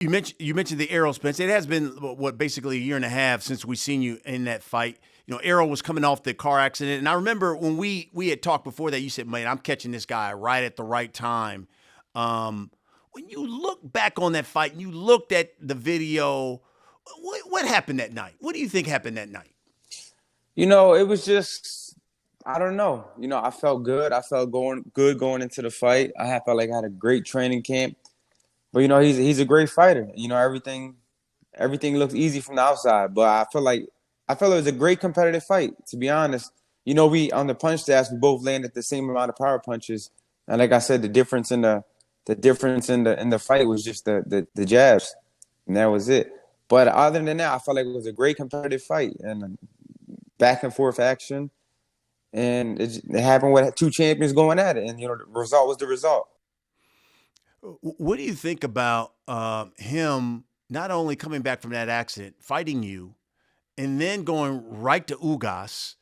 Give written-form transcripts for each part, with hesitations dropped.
You mentioned the Errol Spence. It has been basically a year and a half since we seen you in that fight. Errol was coming off the car accident, and I remember when we had talked before that, you said, "Man, I'm catching this guy right at the right time." When you look back on that fight and you looked at the video, what happened that night? What do you think happened that night? It was just, I don't know. I felt good. I felt good going into the fight. Felt like I had a great training camp. But he's a great fighter. Everything looks easy from the outside. But I felt it was a great competitive fight. To be honest, we on the punch stats we both landed the same amount of power punches. And like I said, the difference in the fight was just the jabs, and that was it. But other than that, I felt like it was a great competitive fight and back and forth action. And it happened with two champions going at it, and the result was the result. What do you think about him not only coming back from that accident, fighting you, and then going right to Ugas,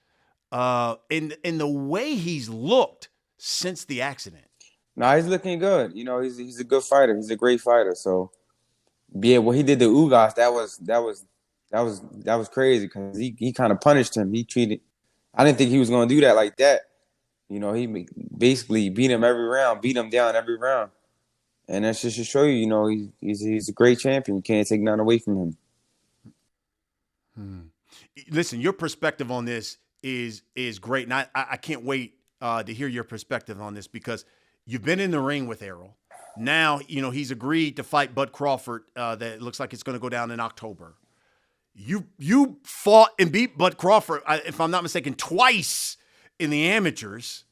in the way he's looked since the accident? No, he's looking good. He's a good fighter. He's a great fighter. So, yeah, what he did to Ugas, that was crazy because he kind of punished him. I didn't think he was going to do that like that. He basically beat him every round, beat him down every round. And that's just to show you, he's a great champion. You can't take nothing away from him. Listen, your perspective on this is great, and I can't wait to hear your perspective on this because you've been in the ring with Errol. Now, he's agreed to fight Bud Crawford. That looks like it's going to go down in October. You fought and beat Bud Crawford, if I'm not mistaken, twice in the amateurs.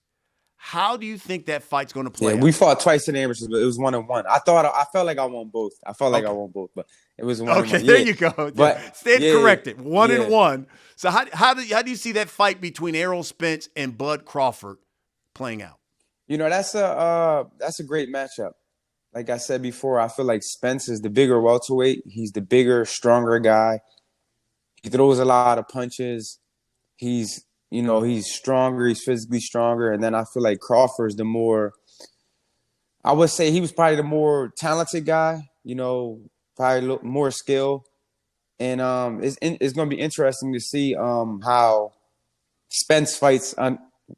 How do you think that fight's going to play out? We fought twice in the amateurs, but it was 1-1. I felt like I won both. I won both, but it was 1-1. Okay, there you go. But stand corrected. 1-1. So how do you see that fight between Errol Spence and Bud Crawford playing out? That's a great matchup. Like I said before, I feel like Spence is the bigger welterweight. He's the bigger, stronger guy. He throws a lot of punches. He's stronger. He's physically stronger. And then I feel like Crawford's I would say he was probably the more talented guy, probably more skill. And it's going to be interesting to see how Spence fights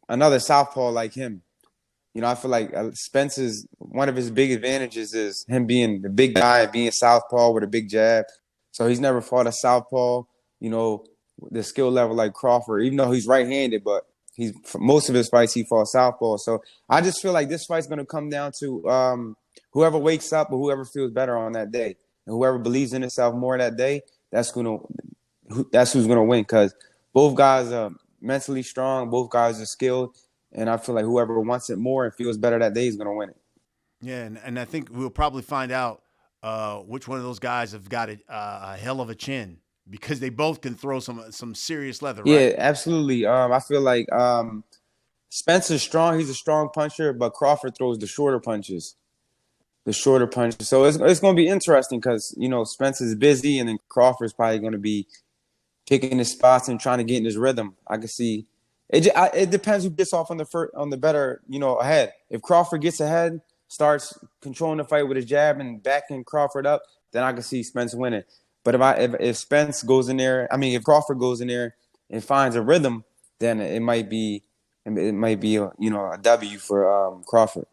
another southpaw like him. I feel like Spence's one of his big advantages is him being the big guy, being southpaw with a big jab. So he's never fought a southpaw, the skill level like Crawford, even though he's right-handed, but for most of his fights he fought southpaw. So I just feel like this fight's going to come down to whoever wakes up or whoever feels better on that day, and whoever believes in himself more that day. That's who's going to win because both guys are mentally strong, both guys are skilled, and I feel like whoever wants it more and feels better that day is going to win it. Yeah, and I think we'll probably find out which one of those guys have got a hell of a chin. Because they both can throw some serious leather, right? Yeah, absolutely. I feel like Spencer's strong. He's a strong puncher, but Crawford throws the shorter punches. So it's going to be interesting because, Spencer's busy and then Crawford's probably going to be picking his spots and trying to get in his rhythm. I can see it. It depends who gets off on the better, ahead. If Crawford gets ahead, starts controlling the fight with his jab and backing Crawford up, then I can see Spence winning. But if Spence goes in there, if Crawford goes in there and finds a rhythm, then it might be a W for Crawford.